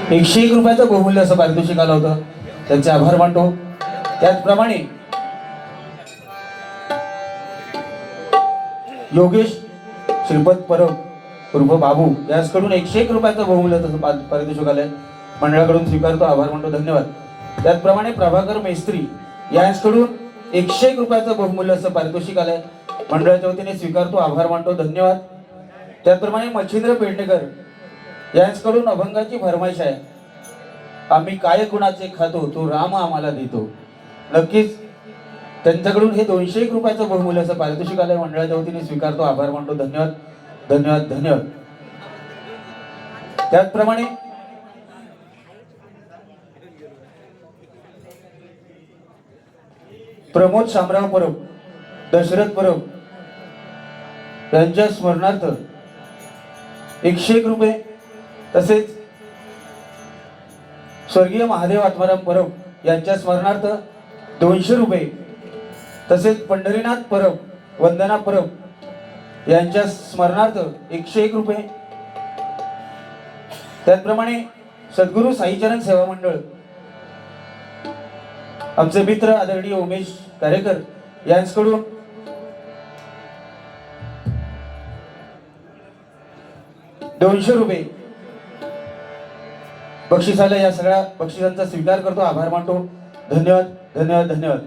101 रुपयाचं बहुमूल्य असं पारितोषिक आलं होतं, त्यांचे आभार मानतो. त्याचप्रमाणे योगेश श्रीपद परब उर्फ बाबू याचकडून 101 रुपयाचं बहुमूल्य तसं पारितोषिक आलंय, मंडळाकडून स्वीकारतो, आभार मानतो, धन्यवाद. त्याचप्रमाणे प्रभाकर मेस्त्री यांच्याकडून 101 रुपयाचं बहुमूल्य असं पारितोषिक आलंय, मंडळाच्या वतीने स्वीकारतो, आभार मानतो, धन्यवाद. त्याचप्रमाणे मच्छिंद्र पेडणेकर यांच्याकडून अभंगाची फरमाईश आहे. आम्ही काय गुणाचे खातो तो राम आम्हाला देतो. नक्कीच त्यांच्याकडून हे 201 रुपयाचं बहुमूल्य असं पारितोषिक आलंय, मंडळाच्या वतीने स्वीकारतो, आभार मानतो, धन्यवाद धन्यवाद धन्यवाद. त्याचप्रमाणे प्रमोद शामराव परब, दशरथ परब यांच्या स्मरणार्थ 101 रुपये, तसेच स्वर्गीय महादेव आत्माराम परब यांच्या स्मरणार्थ 200 रुपये, तसेच पंढरीनाथ परब, वंदना परब यांच्या स्मरणार्थ 101 रुपये. त्याचप्रमाणे सद्गुरू साईचरण सेवा मंडळ आमचे मित्र आदरणीय उमेश कारेकर यांच्याकडून 200 रुपये बक्षीस आलं. या सगळ्या बक्षिसांचा स्वीकार करतो, आभार मानतो, धन्यवाद धन्यवाद धन्यवाद.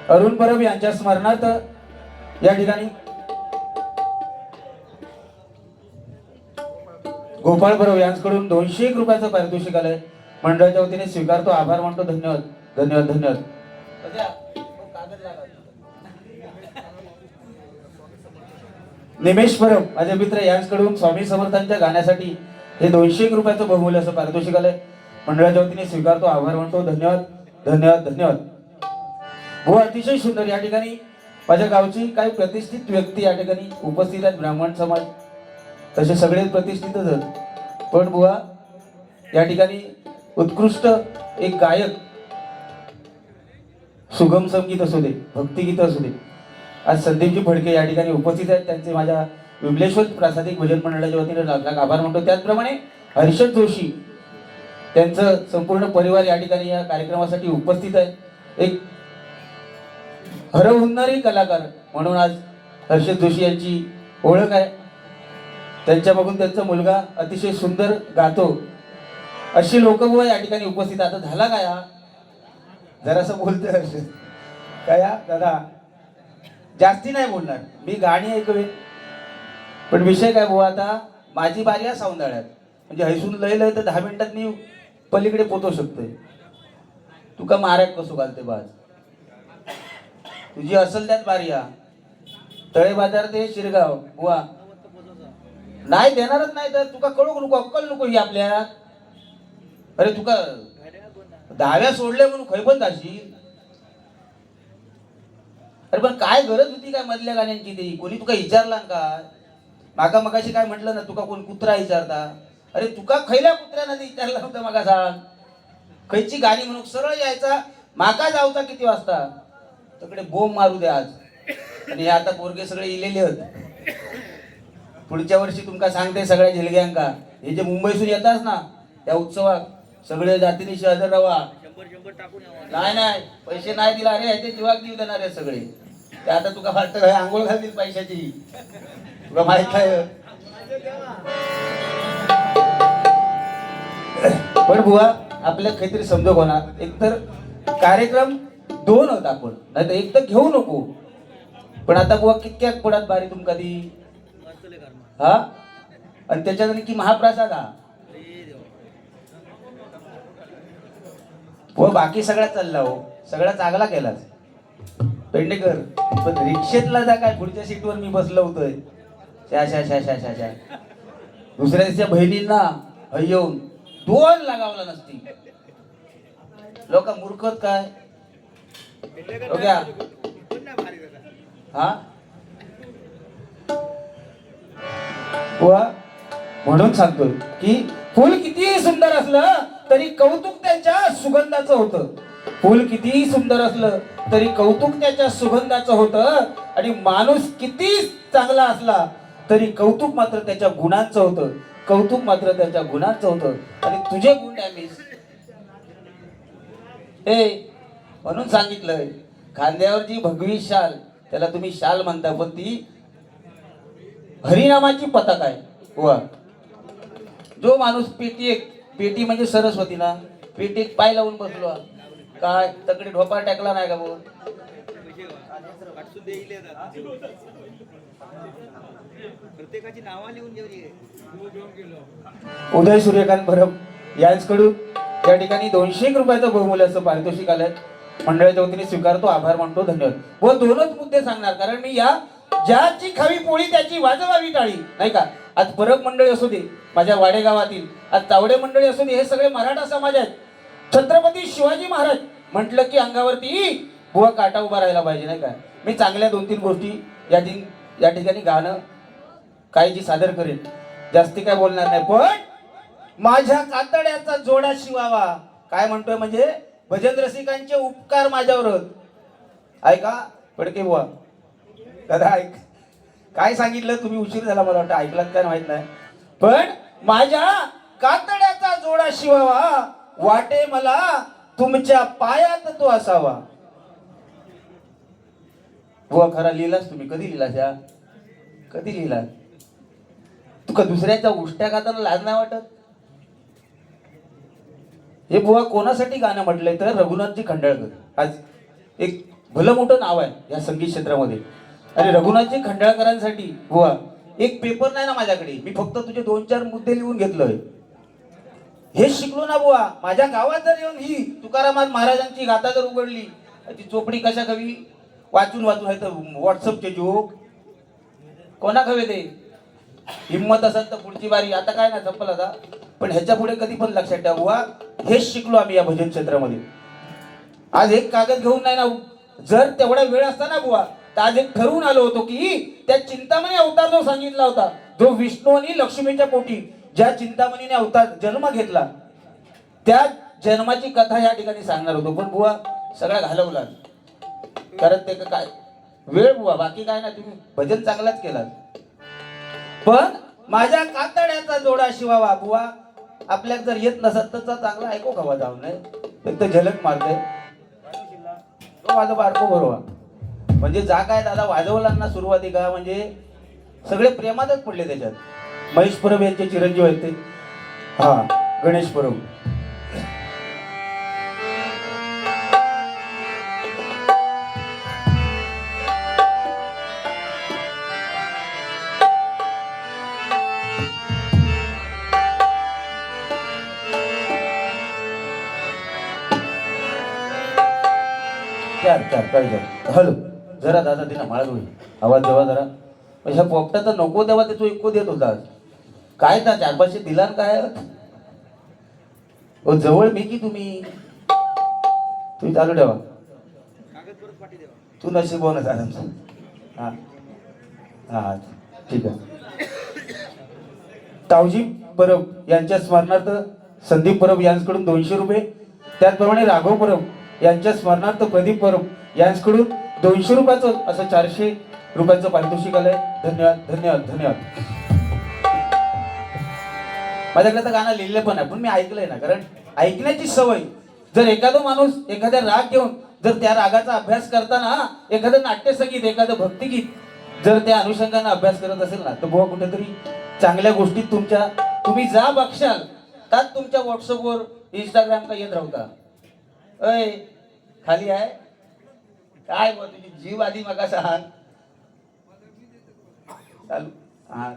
अरुण परब यांच्या स्मरणार्थ या ठिकाणी गोपाळ परब यांच्याकडून 201 रुपयाचं पारितोषिक आलंय, मंडळाच्या वतीने स्वीकारतो, आभार मानतो, धन्यवाद धन्यवाद धन्यवाद. निमेश परब माझे मित्र यांच्याकडून स्वामी समर्थांच्या गाण्यासाठी हे 201 रुपयाचं बहुमूल्य असं पारितोषिक आलंय, मंडळाच्या वतीने स्वीकारतो, आभार मानतो, धन्यवाद धन्यवाद धन्यवाद. हो, अतिशय सुंदर. या ठिकाणी माझ्या गावची काही प्रतिष्ठित व्यक्ती या ठिकाणी उपस्थित आहेत, ब्राह्मण समाज तसे सगळे प्रतिष्ठितच आहेत, पण बुवा या ठिकाणी उत्कृष्ट एक गायक, सुगम संगीत असू दे, भक्तिगीत असू दे, आज संदीपजी फडके या ठिकाणी उपस्थित आहेत, त्यांचे माझ्या विमलेश्वर प्रासादिक भजन मंडळाच्या वतीने लाख आभार मानतो. त्याचप्रमाणे हर्षद जोशी त्यांचं संपूर्ण परिवार या ठिकाणी या कार्यक्रमासाठी उपस्थित आहे. एक हरहुन्नरी कलाकार म्हणून आज हर्षद जोशी यांची ओळख आहे. त्यांच्या बघून त्यांचा मुलगा अतिशय सुंदर गातो, अशी लोक बुवा या ठिकाणी उपस्थित. आता झाला काय हा, जरासं बोलतोय हर्षद काय दादा, जास्ती नाही बोलणार मी, गाणी ऐकवेन, पण विषय काय बुवा, आता माझी बारी आहे सौंदाळ्यात, म्हणजे हैसून लय लय तर 10 मिनिटात मी पलीकडे पोचू शकतोय. तुका मारायत कसो घालते बाज, तुझी असल त्यात बारी हा. तळे बाजार ते शिरगाव बुवा नाही देणारच नाही तर तुका कळू नको, अक्कल नको ही आपल्या. अरे तुका दहाव्या सोडले म्हणून खैबत जाशील. अरे पण काय गरज होती काय मधल्या गाण्यांची, ती कोणी तुका विचारला का? माका मगाशी काय म्हटलं ना, तुका कोण कुत्रा विचारता? अरे तुका खैल्या कुत्र्यानं विचारलं होतं माका, सांग खैची गाणी म्हणून सरळ यायचा. माका जाऊचा किती वाजता, तिकडे बोंब मारू द्या आज. आणि हे आता पोरगे सगळे इलेले आहेत. पुढच्या वर्षी तुमका सांगते सगळ्या झेलग्यांका, हे जे मुंबईतून येतात ना त्या उत्सवात सगळे जातीनिशी हजर राहा. नाही नाही पैसे नाही दिला, अरे ह्याचे जीवाक देऊ देणार आहे सगळे. ते आता तुका वाटतं आंघोळ घालतील पैशाची, तुला माहित आहे. पण बुवा आपल्या काहीतरी समजो होणार, एकतर कार्यक्रम 2 होता आपण, नाही तर एक तर घेऊ नको. पण आता बुवा कितक्याक पडत बारी तुमका ती हा, आणि त्याच्यात की महाप्रसाद हा व बाकी सगळा चालला हो, सगळा चांगला केलाच पेडणेकर. पण रिक्षेतला जा काय, पुढच्या सीटवर मी बसलो होतोय, शा शा शा शा शा शा. दुसऱ्या दिवशी बहिणींना येऊन 2 लागावला नसती. लोक मूर्खत काय हा. म्हणून सांगतोय की फुल कितीही सुंदर असलं तरी कौतुक त्याच्या सुगंधाचं होतं. फुल कितीही सुंदर असलं तरी कौतुक त्याच्या सुगंधाचं होतं. आणि माणूस किती चांगला असला तरी कौतुक मात्र त्याच्या गुणांचं होतं. कौतुक मात्र त्याच्या गुणांचं होतं आणि तुझे गुण डॅमेज म्हणून सांगितलंय. खांद्यावरची भगवी शाल, त्याला तुम्ही शाल म्हणता, पण ती हरिनामाची पताक आहे. वा, जो माणूस पेटी म्हणजे सरस्वती ना, पेटीत पाय लावून बसलो, काय तकडे ढोपा टाकला नाही का बोल. प्रत्येकाची नावा लिहून उदय सूर्यकांत परब यांच्याकडून या ठिकाणी 200 रुपयाचं बहुमूल्याचं पारितोषिक आलंय. मंडळाच्या वतीने स्वीकारतो, आभार मानतो, धन्यवाद. व दोनच मुद्दे सांगणार, कारण मी या ज्याची खावी पोळी त्याची वाजवावी टाळी, नाही का. आज परब मंडळी असू दे, माझ्या वाडेगावातील, आज तावडे मंडळी असू दे, हे सगळे मराठा समाज आहेत. छत्रपती शिवाजी महाराज म्हटलं की अंगावरती बुवा काटा उभा राहायला पाहिजे, नाही का. मी चांगल्या 2-3 गोष्टी या ठिकाणी गाणं काहीची सादर करेन, जास्ती काय बोलणार नाही. पण माझ्या कातड्याचा जोडा शिवावा, काय म्हणतोय म्हणजे भजन रसिकांचे उपकार माझ्यावर होत. ऐका पडके बुवा, दादा ऐक काय सांगितलं तुम्ही, उशीर झाला मला वाटतं, ऐकलात काय माहित नाही. पण माझ्या कातड्याचा जोडा शिवावा, वाटे मला तुमच्या पायात तो असावा. बुवा खरा लिहिलास तुम्ही, कधी लिहिलास या, कधी लिहिला. तुका दुसऱ्याच्या उष्ट्या खाताना लाज नाही वाटत. हे बुवा कोणासाठी गाणं म्हटलंय तर रघुनाथजी खंडाळकर, आज एक भलं मोठं नाव आहे या संगीत क्षेत्रामध्ये. आणि रघुनाथजी खंडाळकरांसाठी बुवा एक पेपर नाही ना माझ्याकडे, मी फक्त तुझे 2-4 मुद्दे लिहून घेतलोय. हे शिकलो ना बुवा. माझ्या गावात जर येऊन ही तुकाराम महाराजांची गाथा जर उघडली, ती चोपडी कशा कवी वाचून आहे तर व्हॉट्सअपचे जोक कोणा खवे ते. हिंमत असेल तर पुढची बारी, आता काय ना संपल आता. पण ह्याच्या पुढे कधी पण लक्षात ठेवा बुवा, हेच शिकलो आम्ही या भजन क्षेत्रामध्ये. आज एक कागद घेऊन नाही ना, जर तेवढा वेळ असता ना बुवा, तर आज एक ठरवून आलो होतो की त्या चिंतामणी अवतार जो सांगितला होता, जो विष्णू आणि लक्ष्मीच्या पोटी ज्या चिंतामणीने अवतार जन्म घेतला, त्या जन्माची कथा या ठिकाणी सांगणार होतो. पण बुवा सगळा घालवला, कारण ते काय वेळ बुवा, बाकी काय ना, तुम्ही भजन चांगलाच केला. पण माझ्या कातड्याचा जोडा शिवावा, बुवा आपल्याला जर येत नसत तर चांगला ऐको खवा जाऊ नये, एक तर झलक मारते तो माझं बारको बरोबर. म्हणजे जा काय दादा वाजवला ना सुरुवातीला, म्हणजे सगळे प्रेमातच पडले त्याच्यात. महेश परब यांचे चिरंजीव आहेत ते, हा गणेश परब. हॅलो जरा दादा तिला माळा होईल आवाज जेव्हा जरा, ह्या पोपटा तर नको तेव्हा त्याचो इतको देत होता. काय ना 4-500 दिला काय जवळ मी की तुम्ही चालू ठेवा, तू नशीबवान झाला. हा हा ठीक आहे. तावजी परब यांच्या स्मरणार्थ संदीप परब यांच्याकडून 200 रुपये, त्याचप्रमाणे राघव परब यांच्या स्मरणार्थ प्रदीप परब यांच्याकडून 200 रुपयाचं असं 400 रुपयाचं पारितोषिक आलंय. धन्यवाद धन्यवाद धन्यवाद. माझ्याकडे तर गाणं लिहिलं पण आहे, पण मी ऐकलंय ना, कारण ऐकण्याची सवय. जर एखादा माणूस एखाद्या राग घेऊन जर त्या रागाचा अभ्यास करताना एखादं नाट्यसंगीत एखादं भक्तिगीत जर त्या अनुषंगाने अभ्यास करत असेल ना, तर बुवा कुठेतरी चांगल्या गोष्टीत तुम्ही जा बघशाल, त्यात तुमच्या व्हॉट्सअपवर इंस्टाग्राम का येत राहता. अय खाली आहे काय बुवा, तुझी जीव आधी मका सांग चालू. हा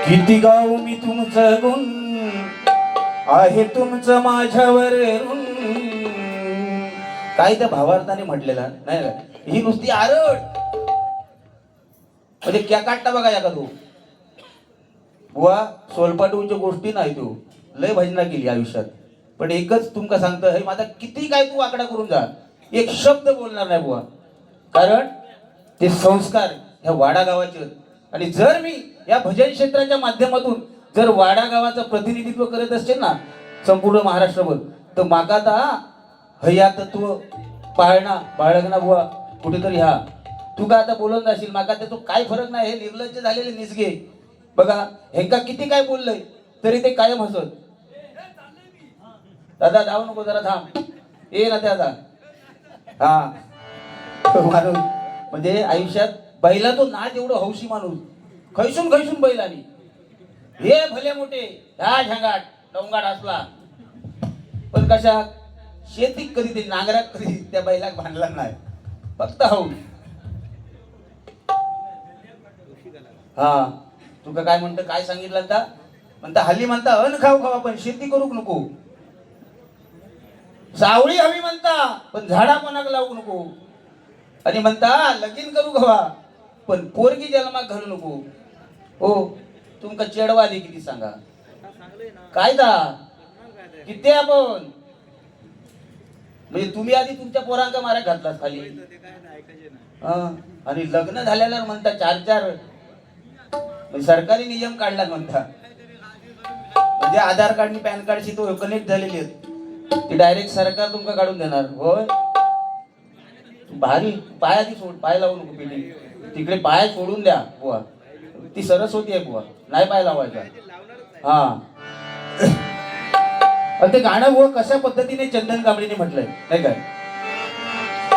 किती गाऊ मी तुमचं गुण, आहे तुमचं माझ्यावर ऋण. काय त्या भावार्थाने म्हटलेला नाही का, ही नुसती आरड म्हणजे क्या काटता बघा या का तू बुवा. सोलपाटूच्या गोष्टी नाही तू लय भजना केली आयुष्यात, पण एकच तुमका सांगतो, हे माझा किती काय तू आकडा करून जा, एक शब्द बोलणार नाही बुवा, कारण ते संस्कार ह्या वाडा गावाचे. आणि जर मी या भजन क्षेत्राच्या माध्यमातून जर वाडा गावाचं प्रतिनिधित्व करत असेल ना संपूर्ण महाराष्ट्रभर, तर माका ता हया तत्व पाळणा बाळगणा बुवा कुठेतरी ह्या तुका आता बोलून जाशील माका त्याचा काय फरक नाही. हे निर्लज्ज झालेले निसगे बघा हेंका किती काय बोललंय तरी ते कायम हसत. दादा जाऊ नको जरा थांब ये ना त्याचा हा माणूस म्हणजे आयुष्यात बैला तो ना तेवढं हौशी माणूस खैसून खैसून बैलानी हे भले मोठे ह्या झंगाट डोंगाट असला पण कशा शेती कधी ते नांगरात कधी त्या बैलाक बांधला नाही फक्त हौस. हा तुका काय म्हणतं काय सांगितलं आता म्हणता हल्ली म्हणता अन्न खाऊ खावा पण शेती करूक नको. सावळी हवी म्हणता पण झाडा कोणाक लावू नको. आणि म्हणता लगीन करू हवा पण पोरगी जन्माक घालू नको. हो तुमका चेडवा दे किती सांगा काय दा किती आपण म्हणजे तुम्ही आधी तुमच्या पोरांका मारा घातलात खाली आणि लग्न झाल्यावर म्हणता 4-4 सरकारी नियम काढला म्हणता म्हणजे आधार कार्ड आणि पॅन कार्डशी तो कनेक्ट झालेली आहेत ती डायरेक्ट सरकार तुमका काढून देणार. होय भारी पाय आधी सोड पाय लावू नको पेटी तिकडे पाय सोडून द्या बुवा ती सरस्वती आहे बुवा नाही पाय लावायचा. हा ते गाणं बुवा कशा पद्धतीने चंदन कांबळीने म्हटलंय नाही काय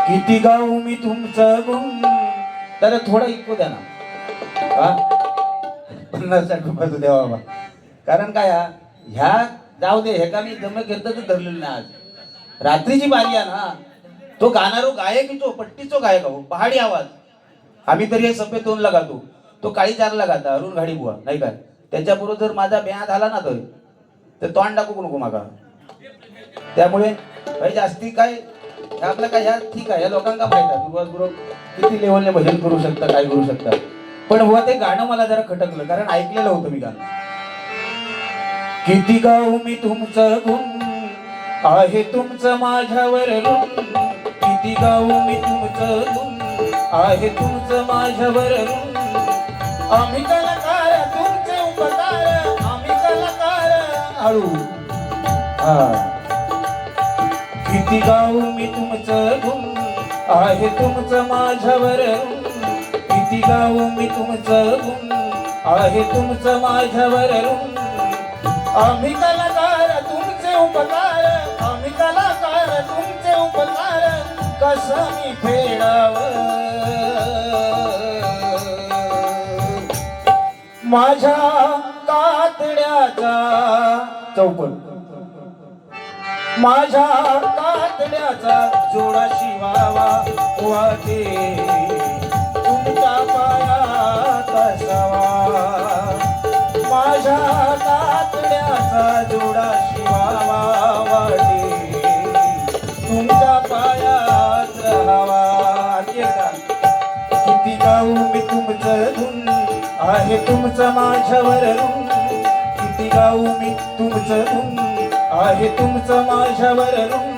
किती गाऊ मी तुमचं गुण तर थोडं इको द्या ना हा 50-60 रुपयाचं द्या बाबा. कारण काय ह्या जाऊ दे हे का मी जम घेतच धरलेलं नाही. आज रात्रीची बारी आहे ना तो गाणारो गायकीचो पट्टीचो गायक हो पहाडी आवाज आम्ही तरी हे सफेद 2 लगातो तो काळी 4 लगाता अरुण घाडी बुवा नाही काय त्याच्याबरोबर जर माझा ब्याह झाला ना तर तोंड टाकू नको मागा. त्यामुळे काही जास्ती काय आपलं काय ह्या ठीक आहे या लोकांना माहित आहे सुरुवात किती लेवलने भजन करू शकता काय करू शकता पण बुवा ते गाणं मला जरा खटकलं कारण ऐकलेलं होतं मी गाणं. किती गाऊ मी तुमचं गुण आहे तुमचं माझ्यावर ऋण किती गाऊ मी तुमचं गुण आहे तुमचं माझ्यावर ऋण आम्ही कलाकार तुमचे उपकार आम्ही कलाकार हळू किती गाऊ मी तुमचं गुण आहे तुमचं माझ्यावर ऋण किती गाऊ मी तुमचं गुण आहे तुमचं माझ्यावर ऋण आम्ही कलाकार तुमचे उपकार आम्ही कलाकार तुमचे उपकार कसं मी फेडावं माझ्या कातड्याचा चौपट माझ्या कातड्याचा जोडा शिवावा वाटे तुमच्या पायात असावा माझ्या कातड्याचा जोडा शिवावा वाटे तुमच्या पायात राहावा. किती गाऊ मी तुमचं धुन आहे तुमचं माझ्यावर ऋण किती गाऊ मी तुमचं धुन आहे तुमचं माझ्यावर ऋण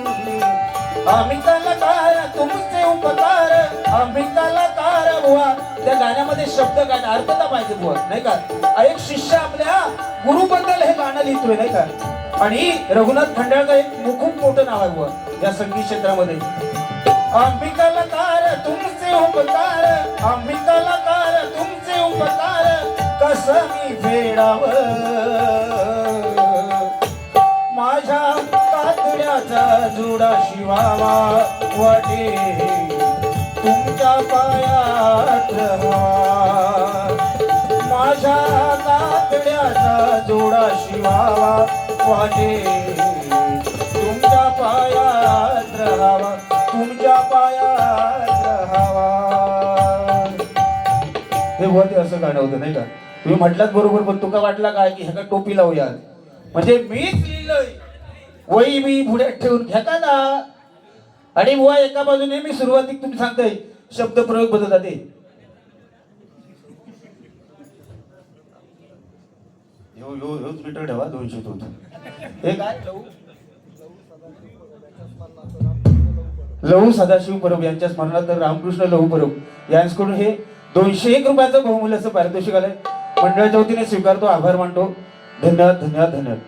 आम्ही कलाकार तुमचे उपकार आम्ही कलाकार बुवा. त्या गाण्यामध्ये शब्द काय अर्थता पाहिजे बुवा नाही का. एक शिष्य आपल्या गुरुबद्दल हे गाणं लिहितोय नाही का आणि रघुनाथ खंडाळकर एक खूप मोठं नाव आहे बुवा या संगीत क्षेत्रामध्ये. आम्ही कलाकार तुमचे उपकार आम्ही कलाकार तुमचे उपकार कसं मी फेडावं माझ्या कातड्याचा जोडा शिवावा वाटे तुमच्या पायात राहावा माझ्या कातड्याचा जोडा शिवावा वाटे तुमच्या पायात राहावा तुमच्या पायात राहावा. हे होते असं गाणं होतं नाही का. तुम्ही म्हटलात बरोबर पण तुका वाटला काय की ह्याला टोपी लावूया म्हणजे मीच लिहिलंय वही मी पुढ्यात ठेवून घेता ना आणि बुवा एका बाजूने मी सुरुवातीक तुम्ही सांगताय शब्द प्रयोग बदलतात ते ह्योच मीटर ठेवा 200 होत हे काय लहू सदाशिव परब यांच्या स्मरणार्थ रामकृष्ण लहू परब यांच्याकडून हे 201 रुपयाचं बहुमूल्याचं पारितोषिक आलंय. मंडळाच्या वतीने स्वीकारतो आभार मानतो. धन्यवाद धन्यवाद धन्यवाद.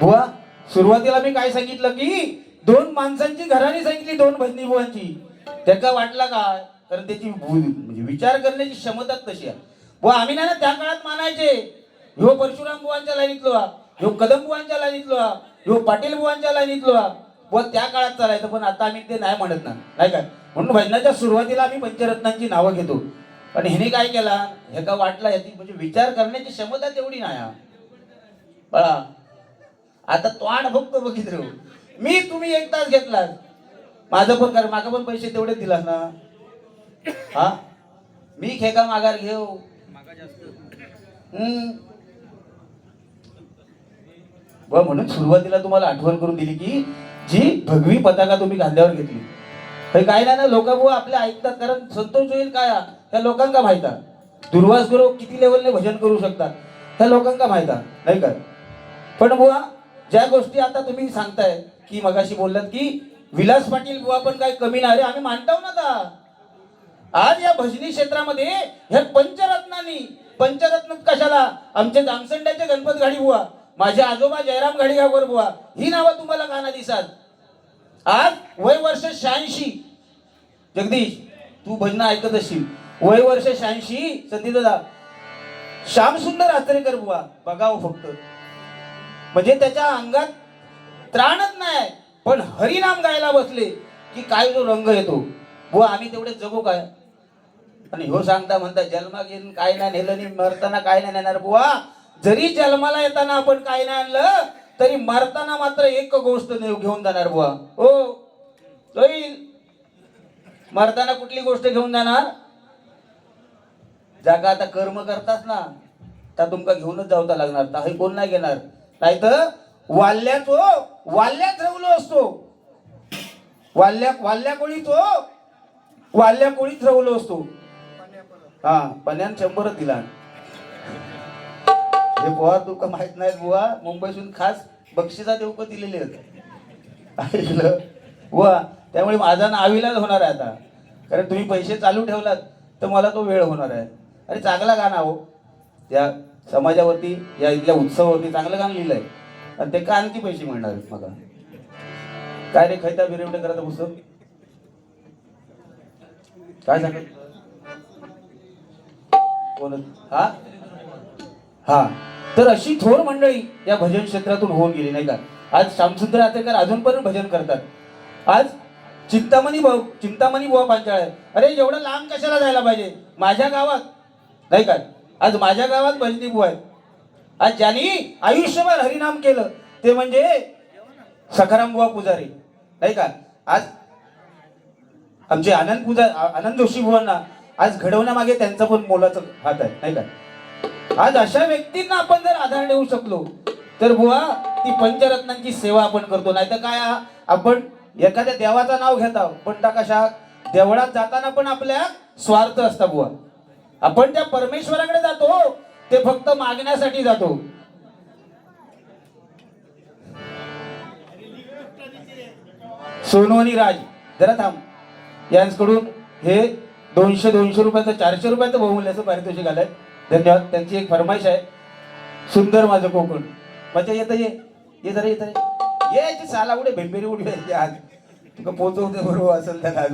बुवा सुरुवातीला मी काय सांगितलं की 2 माणसांची घराणी सांगितली 2 भजनी बुवांची त्याचा वाटला काय कारण त्याची म्हणजे विचार करण्याची क्षमताच तशी आहे. बुवा आम्ही ना त्या काळात मानायचे ह्यो परशुराम बुवांच्या लाईनीतलो हा, ह्यो कदम बुवांच्या लाईनीतलो हा, ह्यो पाटील बुवांच्या लाईनीतलो हा. बुवा त्या काळात चालायचं, पण आता आम्ही ते नाही म्हणत ना, नाही काय. म्हणून भजनाच्या सुरुवातीला आम्ही पंचरत्नांची नावं घेतो. पण ह्याने काय केला, हे का वाटला याची म्हणजे विचार करण्याची क्षमता तेवढी नाही हा. बळा आता तोंड फक्त बघित राहू. मी तुम्ही 1 तास घेतला, माझं पण कर, माका पण पैसे तेवढे दिलास ना. हा मी खेका माघार घेऊ मागा जास्त. व म्हणून सुरुवातीला तुम्हाला आठवण करून दिली की जी भगवी पताका तुम्ही खांद्यावर घेतली. हे काय नाही ना, लोक बुवा आपले ऐकतात, कारण संतोष होईल काय त्या लोकांका माहिता. दुर्वास गुरु किती लेवलने भजन करू शकतात त्या लोकांका माहिता, नाही का. पण बुवा ज्या गोष्टी आता तुम्ही सांगताय की मगाशी बोललात की विलास पाटील बुवा पण काय कमी नाही, आम्ही मानताव ना का. आज या भजनी क्षेत्रामध्ये ह्या पंचरत्न कशाला, आमचे जामसंड्याचे गणपत घाडी बुवा, माझे आजोबा जयराम घाडीगावकर बुवा, ही नावं तुम्हाला काना दिसात. आज वय वर्ष 86. जगदीश तू भजन ऐकत असशील, वय वर्ष 86. संधी दादा श्यामसुंदर आचरेकर बुवा बघावं फक्त, म्हणजे त्याच्या अंगात त्राणच नाही, पण हरिनाम गायला बसले की काय जो रंग येतो बुवा. आम्ही तेवढे जगू काय. आणि ह्यो सांगता म्हणता जन्मा घेऊन काय नाही नेलं नाही, मरताना काय नाही नेणार बुवा. जरी जन्माला येताना आपण काय नाही आणलं तरी मरताना मात्र एक गोष्ट घेऊन जाणार बुवा. हो होईल, मरताना कुठली गोष्ट घेऊन जाणार. जागा आता कर्म करतास ना, तर तुमका घेऊनच जावता लागणार, तर कोण नाही घेणार. नाही तर वाल्यात रवलो असतो, वाल्या कोळीत रवलो असतो. हा पण्यान 100च दिला. हे बुवा तुका माहित नाही बुवा, मुंबईतून खास बक्षिसा देऊक दिलेले होते ऐकलं बुवा. त्यामुळे माझा नाविलाज होणार आहे आता, कारण तुम्ही पैसे चालू ठेवलात तर मला तो वेळ होणार आहे. अरे चांगला गाणं हो, त्या समाजावरती या इथल्या उत्सवावरती चांगलं गाणं लिहिलंय, आणि ते का आणखी पैसे मिळणार आहेत मला. काय रे खैता बिरेवडे करायचं पुस्तक काय सांगत कोण. हा तर अशी थोर मंडळी या भजन क्षेत्रातून होऊन गेली, नाही का. आज श्यामसुंदर आचरेकर अजून पण भजन करतात. आज चिंतामणी बुवा पांचाळ आहे. अरे एवढं लांब कशाला जायला पाहिजे, माझ्या गावात नाही का. आज माझ्या गावात भजनी बुवा आहेत. आज ज्यांनी आयुष्यभर हरिनाम केलं ते म्हणजे सखाराम बुवा पुजारी, नाही का. आज आमचे आनंद जोशी बुवांना आज घडवण्यामागे त्यांचा पण मोलाचा हात आहे, नाही का. आज अशा व्यक्तींना आपण जर आधार देऊ शकलो तर बुवा ती पंचरत्नांची सेवा आपण करतो. नाही तर काय, आपण एखाद्या देवाचं नाव घेत आहोत पण त्या कशा देवळात जाताना पण आपल्या स्वार्थ असता बुवा. आपण त्या परमेश्वराकडे जातो ते फक्त मागण्यासाठी जातो. सोनवणी राज जरा थांब, यांकडून हे 200 रुपयाचं 400 रुपयाचं बहुमूल्याचं पारितोषिक आलंय. धन्यवाद. त्यांची एक फरमाईश आहे, सुंदर माझं कोकण. मजा येतं, ये जरा येत यायची साला उडे भेंबेरी उडी व्हायची. आज तुका पोचवते बरोबर असेल त्या आज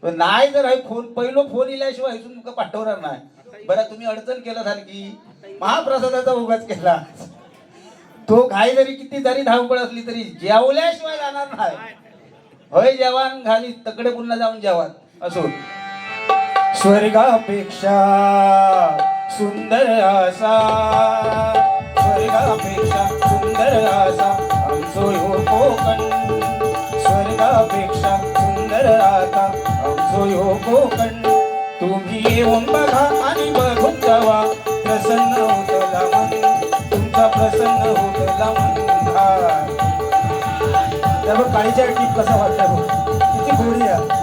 पण नाही, जर पहिलो फोन इल्याशिवाय इथून तुका पाठवणार नाही. बरं तुम्ही अडचण केलं झाली की महाप्रसादाचा उगाच केला, तो घाई जरी किती जरी धावपळ असली तरी जेवल्याशिवाय जाणार नाही. होय जेवण घाली तकडे पुन्हा जाऊन जेवण असो. स्वर्गापेक्षा सुंदर असा, स्वर्गापेक्षा सुंदर असा आमचो ह्यो कोकण. स्वर्गापेक्षा सुंदर आता आमचो ह्यो कोकण. तुम्ही येऊन बघा आणि बघून जावा, प्रसन्न होतला मन तुमचा, प्रसन्न होतला मन. त्या बघ काळीच्या टीप कसा वाटला बघ, किती गोडी आहे.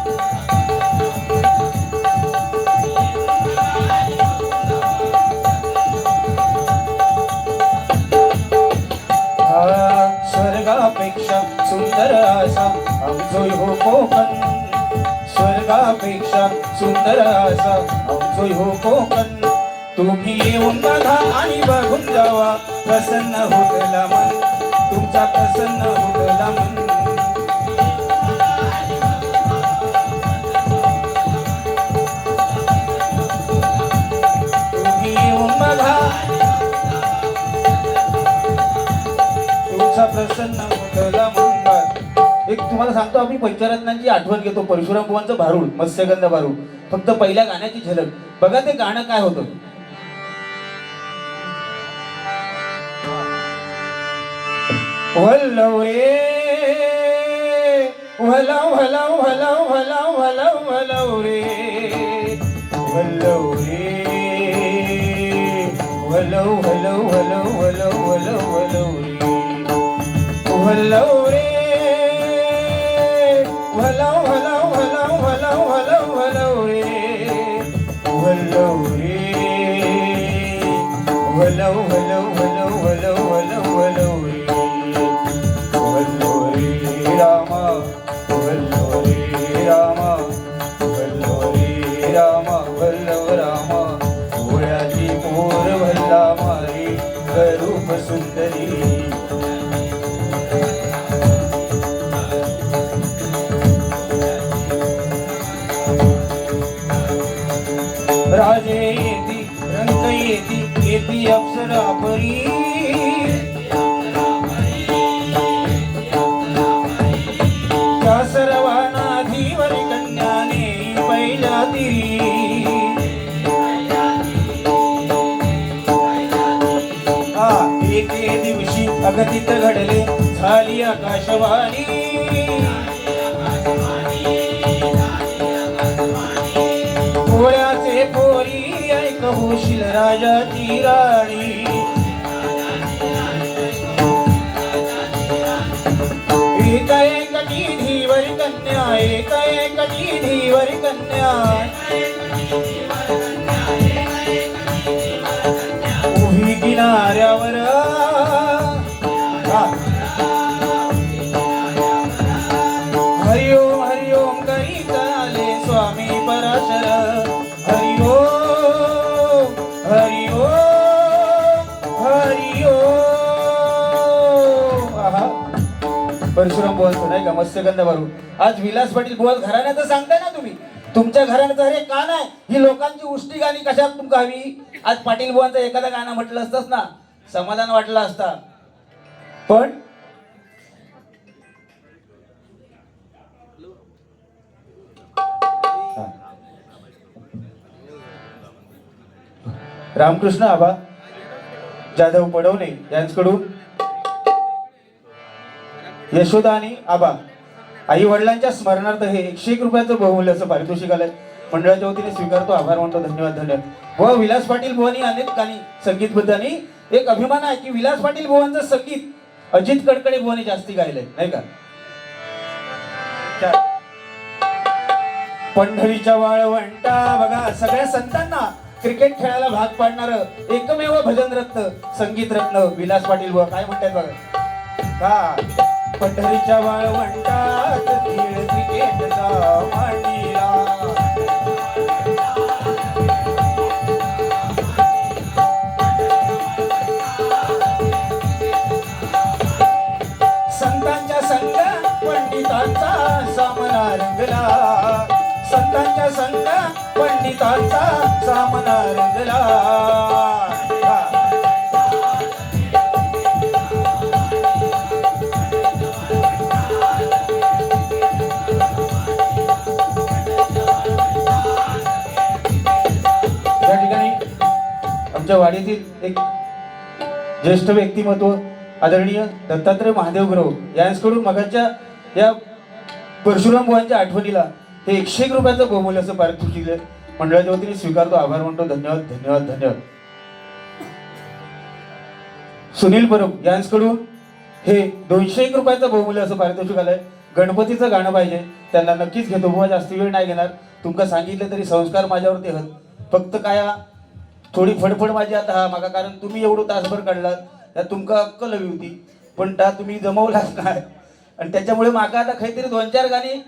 स्वर्गापेक्षा सुंदर असा आमचो ह्यो कोकण. स्वर्गापेक्षा सुंदर असा आमचो ह्यो कोकण. तुम्ही येऊन बघा आणि बघून जावा, प्रसन्न होतला मन तुमचा, प्रसन्न होतला मन. तुम्हाला सांगतो आम्ही पंचरत्नांची आठवण घेतो. परशुराम बुवांचं भारूड, मत्स्यगंध भारूड. फक्त पहिल्या गाण्याची झलक बघा, ते गाणं काय होतं. वल्लव रे वलव वलव वलव वलव वलव वलव रे वल्लव रे वलव वलव वलव वलव वलव वलव रे वल्लव रे वलव वलव वलव वलव वलव वलव रे वल्लव रे वलव वलव वलव वलव वलव वलव रे वल्लव रे राम वल्लव रे राम वल्लव रे राम वल्लव राम भोळ्याची पोर वल्ला मारी रूप सुंदरी राजे येती रंग येती येती अप्सरा परी त्या सर्वांना धीवरी कन्याने पहिल्या तिरी एके दिवशी अगतित घडले झाली आकाशवाणी पोळ्याचे पोरी ऐक होशील राजाची राणी एक एकटी धीवरी कन्या एक एकटी धीवरी कन्या उभी किनाऱ्यावर हरिओम हरिओम करी चाले स्वामी पराशर हरिओम हरिओम हरिओम. आहा, परशुराम बुवांचं नाही का मत्स्यगंध भारूड. आज विलास पाटील बुवा घराण्याचं सांगताय ना तुम्ही, तुमच्या घराण्याचं अरे का नाही ही लोकांची उष्टी गाणी कशात तुमका हवी. आज पाटील बुवांचं एखादं गाणं म्हटलं असतंच ना, समाधान वाटलं असता. पण रामकृष्ण आबा जाधव पडवणे यांच्याकडून यशोदा आणि आबा आई वडिलांच्या स्मरणार्थ हे 101 रुपयाचं बहुमूल्याचं पारितोषिक आलंय. मंडळाच्या वतीने स्वीकारतो, आभार मानतो, धन्यवाद धन्यवाद. व विलास पाटील बुवांनी अनेक गाणी संगीतबद्ध आणि एक अभिमान आहे की विलास पाटील बुवांचं संगीत अजित कडकडे बुवांनी जास्ती गायलंय नाही का. पंढरीच्या वाळवंटा बघा, सगळ्या संतांना क्रिकेट खेळायला भाग पाडणार एकमेव भजन रत्न संगीत रत्न विलास पाटील बुवा. काय म्हणतात बघा का, पंढरीच्या वाळवंटात खेळ क्रिकेटचा मांडीला संतांच्या संग पंडितांचा सामना रंगला संतांच्या संग पंडितांचा सामना रंगला. या ठिकाणी आमच्या वाडीतील एक ज्येष्ठ व्यक्तिमत्व आदरणीय दत्तात्रय महादेव गुरव यांच्याकडून मगाच्या या परशुराम बुवांच्या आठवणीला हे 101 रुपयाचं बहुमूल्याचं पारितोषिक मंडळाच्या वतीने स्वीकारतो, आभार मानतो, धन्यवाद धन्यवाद धन्यवाद. सुनील परब यांच्याकडून हे 201 रुपयाचं बहुमूल्याचं पारितोषिक आलंय. गणपतीचं गाणं पाहिजे त्यांना, नक्कीच घेतो बुवा, जास्त वेळ नाही घेणार. तुमका सांगितलं तरी संस्कार माझ्यावरती हत, फक्त काय थोडी फडफड माझी आता हा मागा, कारण तुम्ही एवढं तासभर काढलात त्यात तुमका अक्कल हवी होती, पण त्या तुम्ही जमवलाच नाही. आणि त्याच्यामुळे मागा आता काहीतरी 2-4 गाणी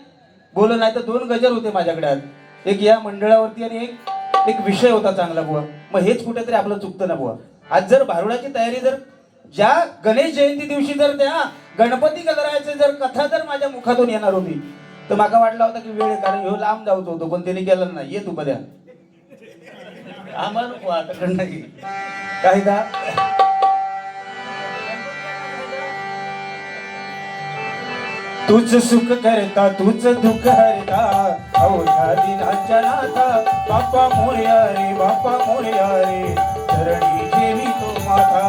बोल नाही तर 2 गजर होते माझ्याकडे आज, एक या मंडळावरती आणि एक विषय होता चांगला बुवा. मग हेच कुठेतरी आपलं चुकतं ना बुवा. आज जर भारुडाची तयारी जर ज्या गणेश जयंती दिवशी जर त्या गणपती गणरायाचे जर कथा जर माझ्या मुखातून येणार होती तर माका वाटला होता की वेळ, कारण ह्यो लांब जाऊच होतो, पण त्याने केलं नाही. ये तू कद्या आम्हाला वाटत नाही काही दा तूच सुख करता तूच दुःख हरता अवघ्या दिनाच्या नाथा बाप्पा मोरया रे बाप्पा मोरया रे चरणी ठेवी तो माथा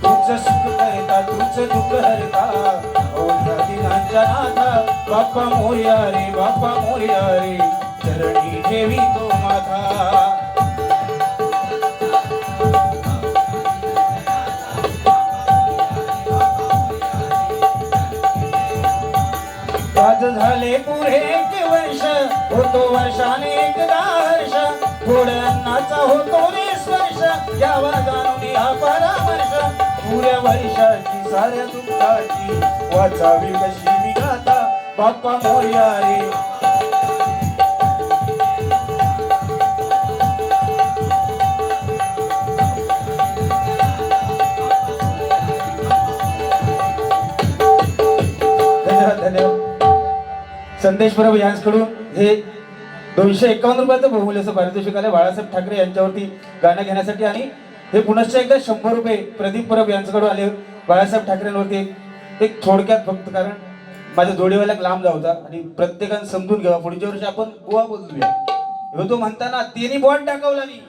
तूच सुख करता तूच दुःख हरता अवघ्या दिनाच्या नाथा बाप्पा मोरया रे बाप्पा मोरया रे चरणी ठेवी तो माथा आज झाले पुढे एक वर्ष होतो वर्षाने एकदा हर्ष थोड्या अन्नाचा होतो रे स्पर्श यावा जाणून हा परामर्श पुऱ्या वर्षाची साऱ्या दुःखाची वाचावी कशी मी गाता बाप्पा मोरया रे संदेश प्रभू यांच्याकडून हे 251 रुपयाचं बहुमूल्याचं पारितोषिक आले बाळासाहेब ठाकरे यांच्यावरती गाणं घेण्यासाठी आणि हे पुनश्च एकदा 100 रुपये प्रदीप परब यांच्याकडून आले बाळासाहेब ठाकरेंवरती एक थोडक्यात फक्त कारण माझ्या जोडीवाला लांब जाऊचा आणि प्रत्येकानं समजून घ्यावा पुढच्या वर्षी आपण गोवा बोलूया तो म्हणताना त्यांनी बॉट टाकवला नाही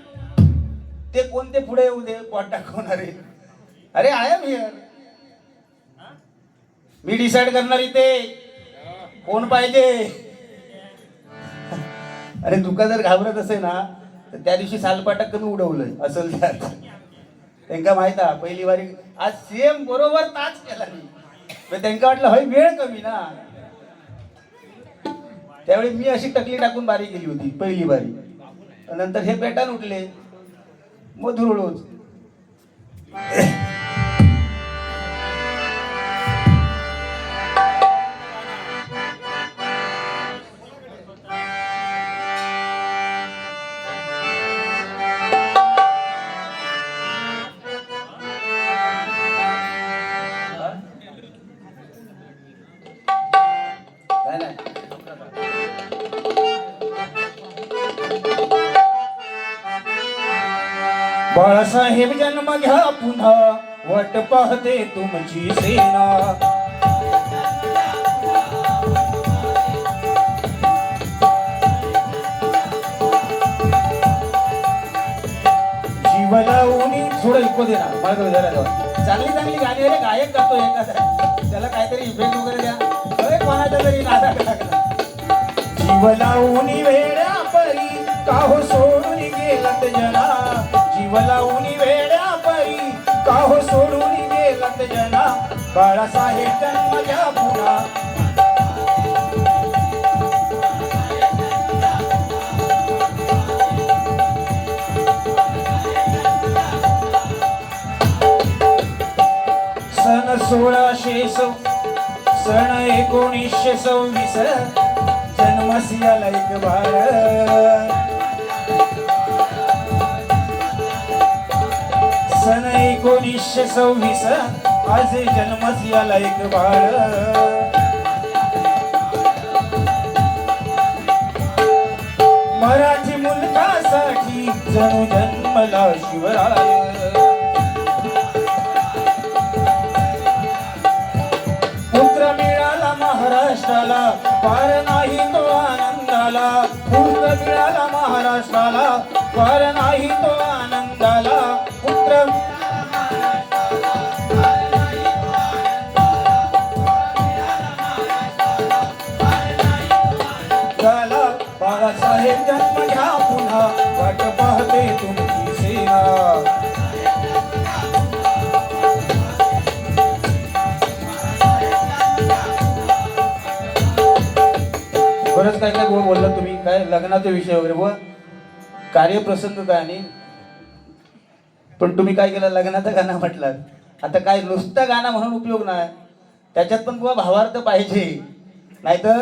ते कोणते पुढे येऊ दे बॉट टाकवणारे अरे I am here me decide करणार इथे कोण पाहिजे अरे तुका जर घाबरत असे ना तर त्या दिवशी सालपाटा कमी उडवलंय असल त्यात त्यांना माहित आहे पहिली वारी आज सेम बरोबर ताच केला मी त्यांना वाटलं हय वेळ कमी ना त्यावेळी मी अशी टकली टाकून बारी केली होती पहिली बारी नंतर हे पेटान उठले मग धुरळोच बाळासाहेब जन्म घ्या पुन्हा वाट पाहते तुमची सेना जीव लावून थोडं ऐकू दे ना मला विचारायला चांगली चांगली गाणी रे गायक करतो एका त्याला काहीतरी इफेक्ट वगैरे द्या कोणाच्या तरी नादा टाकला जीव लावून वेड्या परी काहो सोडून गेलत जना जीव लावून वेड्या परी काहो सोडून गेलत जना बाळासाहेब जन्म घ्या पुन्हा सन 1626 सन 1926 जन्मसियाला एक बाळ सन 1926 आज जन्मसियाला एक बाळ मराठी मुलकासाठी जणू जन्मला शिवराय पुत्र मिळाला महाराष्ट्राला पार नाही तो आनंदाला पुत्र मिळाला महाराष्ट्राला पार नाही तो आनंदाला पुत्र झाला बाळासाहेब जन्म घ्या पुन्हा वाट पाहते तुमची सेना बरंच काय काय बुवा बोलला तुम्ही काय लग्नाचा विषय वगैरे बुवा कार्यप्रसंग काय नाही पण तुम्ही काय केलं लग्नाचं गाणं म्हटलात आता काय नुसतं गाणं म्हणून उपयोग नाही त्याच्यात पण बुवा भावार्थ पाहिजे नाहीतर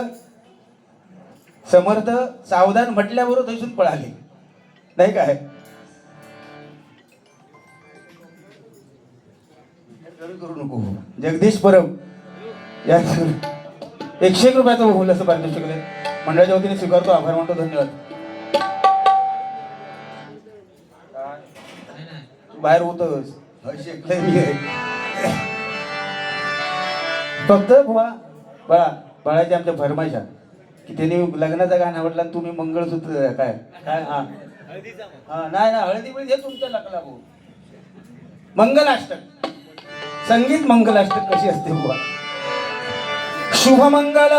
समर्थ सावधान म्हटल्याबरोबर थैसून पळाले नाही काय करू नको जगदीश परब या 101 रुपयाचं बोललं असं पारितोषिक मंडळाच्या वतीने स्वीकारतो आभार मानतो धन्यवाद तू बाहेर होतस शिकलंय मी फक्त बाळाच्या आमच्या फरमाईशा की त्यांनी लग्नाचं गाणं आवडलं आणि तुम्ही मंगळसूत्र काय काय हा हळदीचा मग. हा नाही ना हळदी बिळदी हे तुमच्या लकला भाऊ मंगलाष्टक संगीत मंगलाष्टक कशी असते बुवा शुभमंगल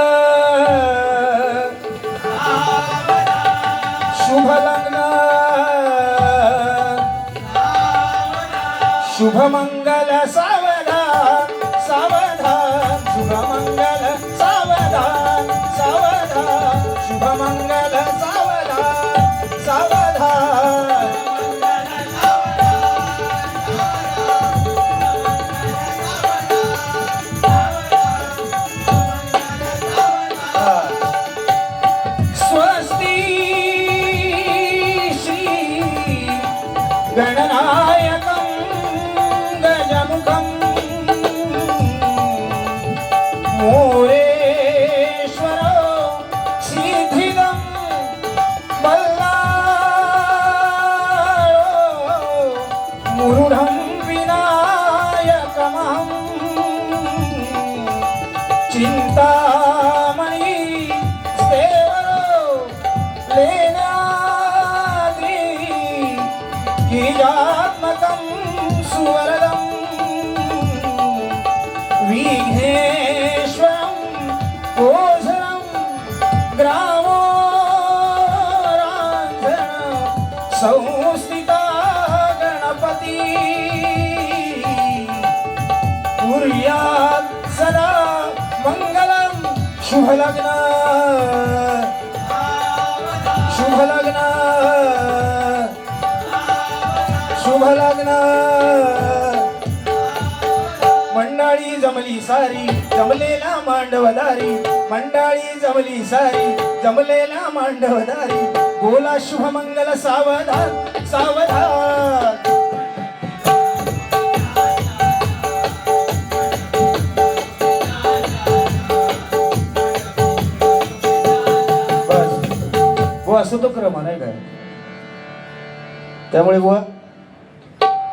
शुभ लग्न शुभमंगल सावधान सावधान शुभमंगल सावधान सावधान शुभमंगल सावधान सावधान स्वस्ति श्री गणनायकं गजमुखं मोरेश्वरो सिद्धिदं बल्लाळो मुरुढं विनायकमहं चिन्तामणि कीजात्मकं सुवरदं विघ्नेश्वरं ओझरं ग्रामोराञ्जन संस्थिता गणपती कुर्यात् सदा मङ्गलं शुभलग्न शुभलग्न शुभ लग्न मंडळी जमली सारी जमलेला मांडवदारी मंडळी जमली सारी जमलेला मांडवदारी बोला शुभ मंगल सावधान सावधान बस वो असं तो क्रम नाही काय त्यामुळे बुवा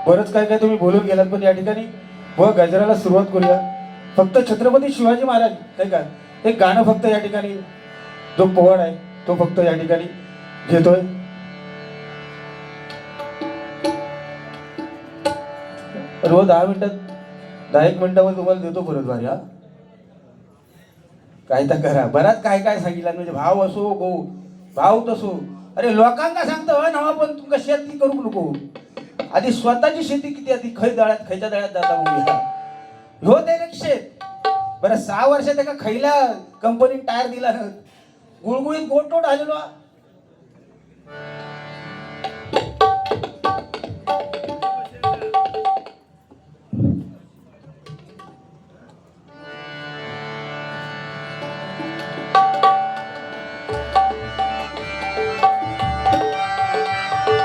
बरंच काय काय तुम्ही बोलून गेलात पण या ठिकाणी व गजराला सुरुवात करूया फक्त छत्रपती शिवाजी महाराज काय का एक गाणं फक्त या ठिकाणी जो पोवाड आहे तो फक्त या ठिकाणी घेतोय रोज 10 मिनिटात 10 मिनिटावर तुम्हाला देतो परत भारी हा काय तर करा बराच काय काय सांगितलं म्हणजे भाव असो गो भाव तसो अरे लोकांना सांगतो नवा पण तुमका शेती करू नको आधी स्वतःची शेती किती आधी खैच्या दळ्यात जाता मुली हो ते शेत बरं 6 वर्षात एका खैला कंपनीत टायर दिला ना गुळगुळीत गोटोट आलेलो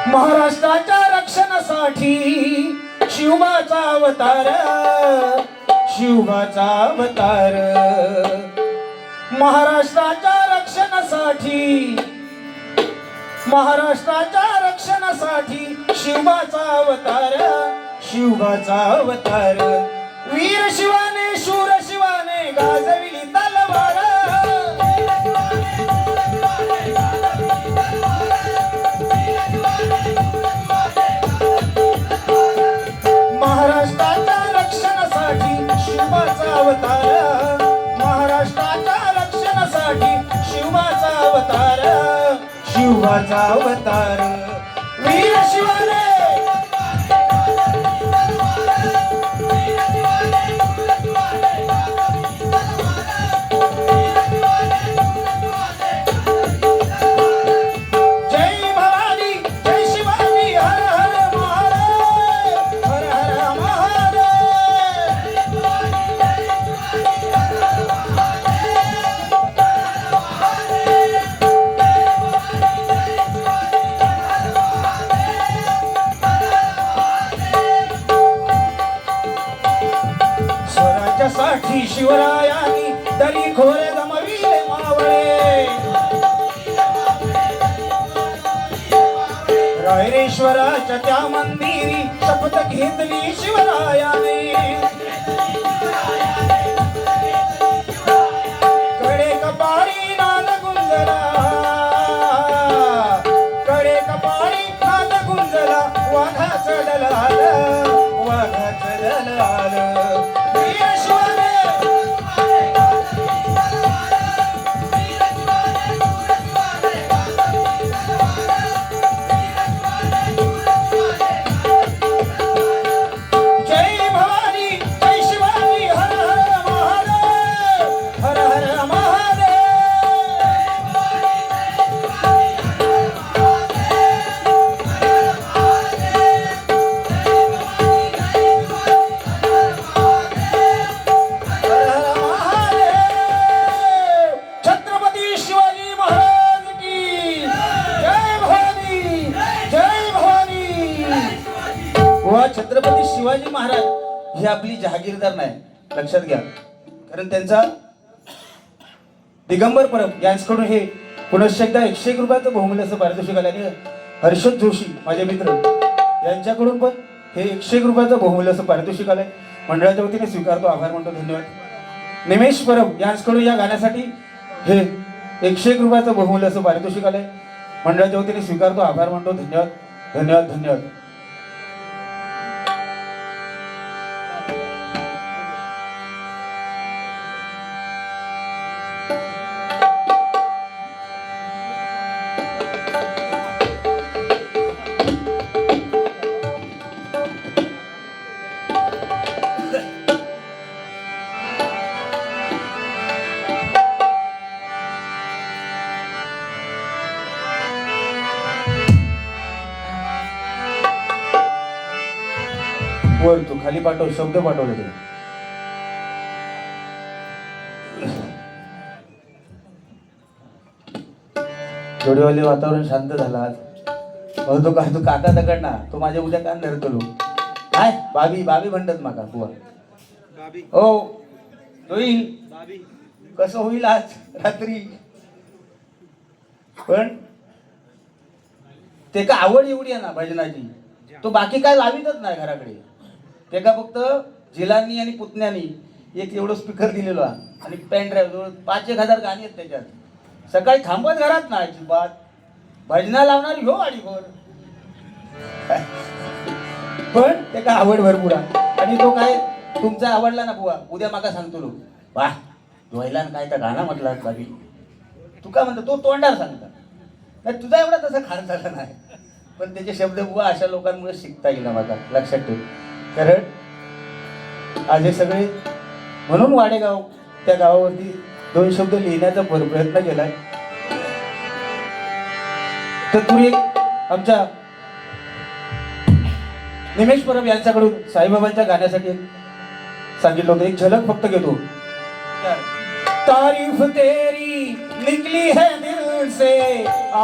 महाराष्ट्राच्या रक्षणासाठी शिवबाचा अवतार शिवबाचा अवतार महाराष्ट्राच्या रक्षणासाठी शिवबाचा अवतार वीर शिवाने शूर शिवाने गाजविली तलवार महाराष्ट्राच्या रक्षणासाठी शिवबाचा अवतार महाराष्ट्राच्या रक्षणासाठी शिवबाचा अवतार वीर शिवाने साठी शिवरायांनी दरी खोरे जमविले मावळे रायरेश्वराच्या त्या मंदिरी शपथ घेतली शिवरायाने कडे कपाळी नाद गुंजला कडे कपाळी नाद गुंजला वाघाचं दलाल वाघाचं दलाल वीर शिवाने जय भवानी जय शिवाजी हर हर महादेव हर हर महादेव हर हर महादेव छत्रपती शिवाजी महाराज की जय भवानी जय भवानी वा छत्रपती शिवाजी महाराज ही आपली जहागीरदार नाही लक्षात घ्या कारण त्यांचा दिगंबर परब यांच्याकडून हे पुनश्च एकदा 101 रुपयाचं बहुमूल्य असं पारितोषिक आलं आणि हर्षद जोशी माझे मित्र यांच्याकडून पण हे 101 रुपयाचं बहुमूल्य असं पारितोषिक आलंय मंडळाच्या वतीने स्वीकारतो आभार मानतो धन्यवाद निमेश परब यांच्याकडून या गाण्यासाठी हे 101 रुपयाचं बहुमूल्य असं पारितोषिक आलंय मंडळाच्या वतीने स्वीकारतो आभार मानतो धन्यवाद धन्यवाद धन्यवाद वर तू खाली पाठव शब्द पाठवले ते जोडीवाले वातावरण शांत झाला आज तो का तू काका दगड ना तो माझ्या उद्या कान धरतो लो काय बाबी बाबी म्हणतात माका बुवा बाबी हो होईल बाबी कसं होईल आज रात्री पण ते का आवड एवढी आहे ना भजनाची तो बाकी काय लावितच नाही घराकडे ते का फक्त जिलांनी आणि पुतण्यानी एक एवढं स्पीकर दिलेलो आहे आणि पेन ड्राईव्ह जवळ 5,000 गाणी आहेत त्याच्यात सकाळी थांबत घरात नाही अजिबात भजना लावणार ह्यो गाडीवर पण ते का आवड भरपूर आहे आणि तो काय तुमचा आवडला ना बुवा उद्या माका सांगतो लोक वाह धुवायला काय तर गाणं म्हटलं बाबी तू का म्हणतो तो तोंडार सांगता नाही तुझा एवढा तसा खास झाला नाही पण त्याचे शब्द बुवा अशा लोकांमुळे शिकता येईल माझा लक्षात ठेव कारण आज हे सगळे म्हणून वाडेगाव त्या गावावरती 2 शब्द लिहिण्याचा प्रयत्न केलाय तर तू एक आमच्या निमेश परब यांच्याकडून साईबाबांच्या गाण्यासाठी एक सांगितलं होतं एक झलक फक्त घेतो तारीफ तेरी निकली है दिल से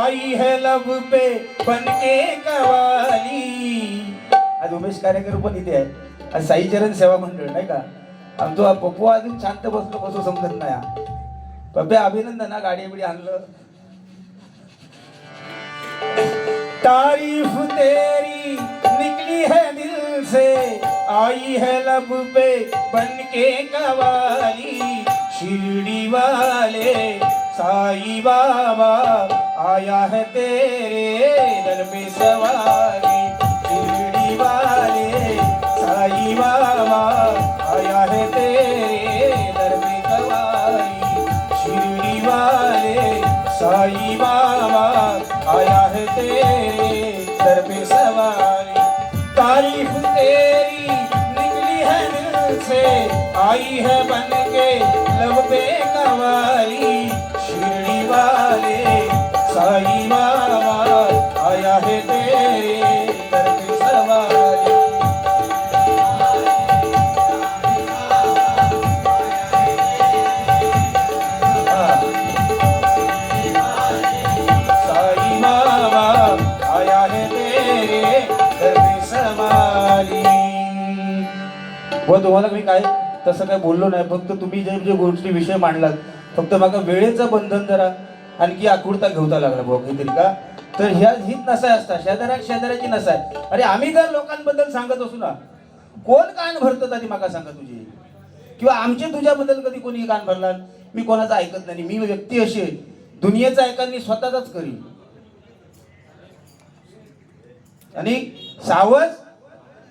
आई है लब पे बनके कवाली आज उमेश कार्यकर पण इथे आहे आज साई चरण सेवा मंडळ नाही का आमचा पप्पू अजून शांत बसलो कसं समजत नाही पप्प्या अभिनंदन ना गाडी बिडी आणलं तारीफ तेरी निकली है दिल से आई है लब पे बनके कवाली शिरडी वाले साई बाबा आया है तेरे दर पे सवारी शिरडी वाले साई बाबा आया है तेरे दर पे सवारी शिरडी वाले साई बाबा आया है तेरे दर पे सवारी तारीफ तेरी निकली है दिल से आई है बन के लब पे कवाली शिरडी वाले साई बाबा आया है तेरे दर पे सवारी साई बाबा आया है तेरे दर पे सवारी व तुम्हाला मी काय तसं काय बोललो नाही फक्त तुम्ही जे जे गोष्टी विषय मांडलात फक्त माका वेळेचं बंधन जरा आणखी आकुरता घेऊता लागला बुवा काहीतरी का तर ह्या हीच नसाय असतात, शेजाऱ्याची नसाय. अरे आम्ही जर लोकांबद्दल सांगत असू ना, कोण कान भरतं तरी माका सांगा तुझी, किंवा आमचे तुझ्याबद्दल कधी कोणी कान भरला? मी कोणाचं ऐकत नाही. मी व्यक्ती अशी आहे, दुनियेचं ऐकायला मी स्वतःच करीन. आणि सावज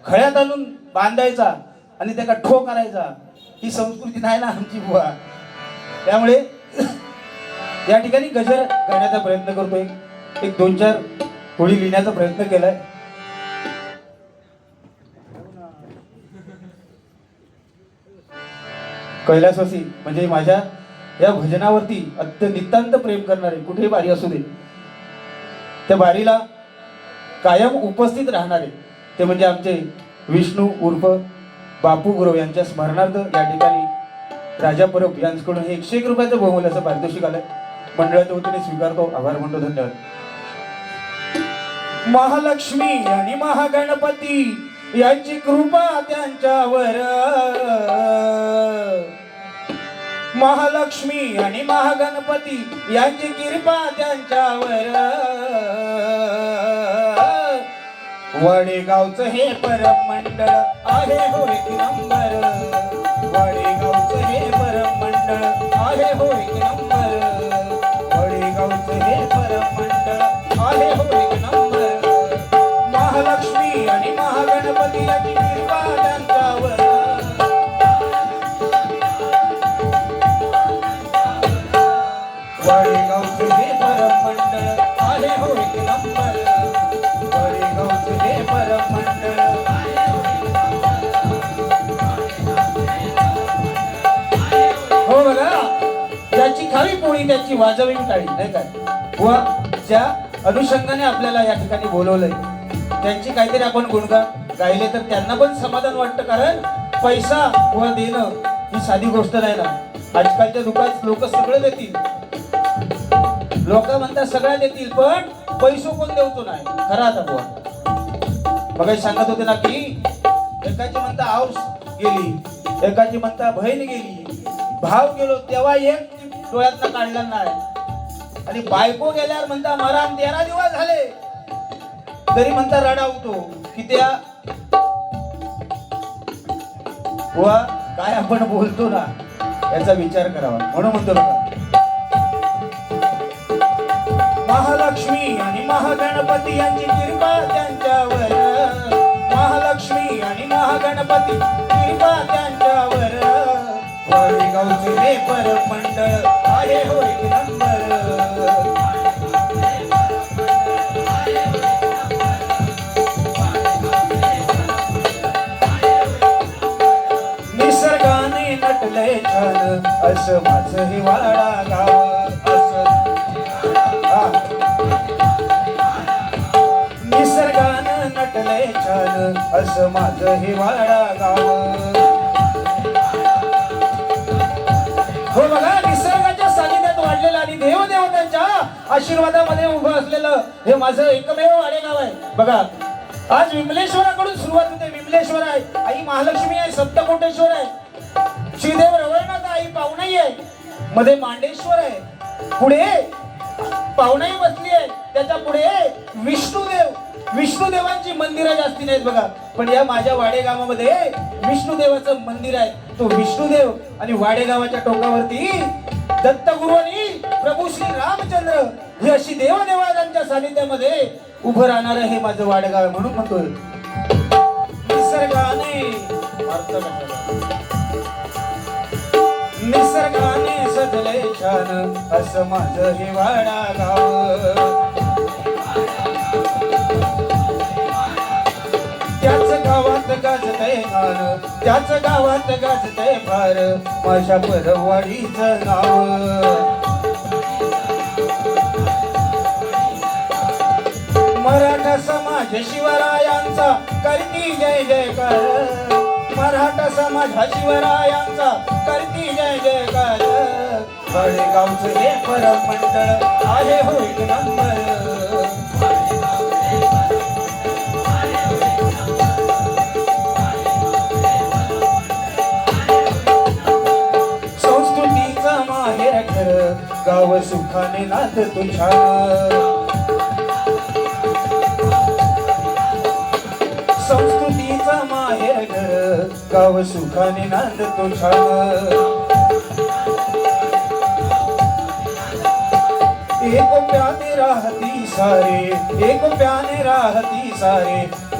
खळ्यात आणून बांधायचा आणि त्याला ठो करायचा, ही संस्कृती नाही ना आमची बुवा. त्यामुळे या ठिकाणी गजर गाण्याचा प्रयत्न करतोय. एक 2-4 होळी लिहिण्याचा प्रयत्न केलाय. कैलासवासी म्हणजे माझ्या या भजनावरती नितांत प्रेम करणारे, कुठेही बारी असू दे त्या बारीला कायम उपस्थित राहणारे, ते म्हणजे आमचे विष्णू उर्फ बापू गुरव यांच्या स्मरणार्थ या ठिकाणी राजा परब यांच्याकडून हे 101 रुपयाचं बहुमूल्याचं पारितोषिक आलंय. मंडळाच्या वतीने स्वीकारतो, आभार म्हणतो, धन्यवाद. महालक्ष्मी आणि महागणपती यांची कृपा त्यांच्यावर, महालक्ष्मी आणि महागणपती यांची कृपा त्यांच्यावर, वडेगावचं हे परम मंडळ आहे हो एक नंबर, वडेगावचं हे परम मंडळ आहे हो एक नंबर, वडेगावचं हे परम मंडळ आहे हो एक नंबर. महालक्ष्मी आणि महागणपती यांची कृपा त्यांच्यावर, वडेगावचं हे परम मंडळ आहे हो एक नंबर, वडेगावचं हे परम मंडळ. हो बघा, त्याची खावी पोळी त्याची वाजवी टाळी, नाही काय व ज्या अनुषंगाने आपल्याला या ठिकाणी बोलवलंय त्यांची काहीतरी आपण गुणगान गायले तर त्यांना पण समाधान वाटतं. कारण पैसा व देणं ही साधी गोष्ट नाही ना. आजकालच्या दुकानात लोक सगळं देतील, लोक म्हणतात सगळ्या देतील, पण पैसो कोण देवतो नाही. खरं आता बुवा बघा सांगत होते ना की एकाची म्हणता आऊस गेली, एकाची म्हणता बहीण गेली, भाव गेलो तेव्हा एक डोळ्यातनं काढला नाही, आणि बायको गेल्यावर म्हणता मरण 13 दिवस झाले तरी म्हणता रडावतो की त्या बुवा काय आपण बोलतो ना याचा विचार करावा. म्हणून म्हणतो बघा, महालक्ष्मी आणि महागणपती यांची कृपा त्यांच्यावर, महालक्ष्मी आणि महागणपती कृपा त्यांच्यावर, वडेगावचे हे परम मंडळ आहे हो एक नंबर, निसर्गाने नटले छान असं माझं हिवाळा गाव, निसर्गानं नटले छान असं माझं हिवाळा गाव. हो बघा, निसर्गाच्या सानिध्यात वाढलेलं आणि देवदेवतांच्या आशीर्वादामध्ये उभं असलेलं हे माझं एकमेव वाडेगाव आहे. बघा, आज विमलेश्वराकडून सुरुवात होते. विमलेश्वर आहे, आई महालक्ष्मी आहे, सप्तकोटेश्वर आहे, श्रीदेव रवळनाथ आई पावनाई आहे, मध्ये मांडेश्वर आहे, पुढे पावनाई बसली आहे, त्याच्या पुढे विष्णुदेवांची मंदिरं जास्ती नाहीत बघा. पण या माझ्या वाडेगावामध्ये विष्णुदेवाचं मंदिर आहे. तो विष्णुदेव आणि वाडेगावाच्या टोकावरती दत्तगुरु आणि प्रभू श्री रामचंद्र ही अशी देवदेवांच्या सानिध्यामध्ये उभं राहणार हे माझं वाडेगाव आहे. म्हणून म्हणतोय निसर्गाने सजले छान असं माझं हे वाडागाव, त्याच गावात गाजतय गाणं, त्याच गावात गाजतय फार माझ्या परवाडीचं नाव. मराठा समाज शिवरायांचा करती जय जयकार, मराठा समाज शिवरायांचा करती जय जयकार, वडेगावचं हे परम मंडळ आहे हो एक नंबर, संस्कृतीचं माहेर घर गाव सुखाने नात तुझ्या, संस्कृतीचा माहेर घर, गाव सुखाने नांदतो छान. एक प्याने राहती सारे, एक प्याने राहती सारे,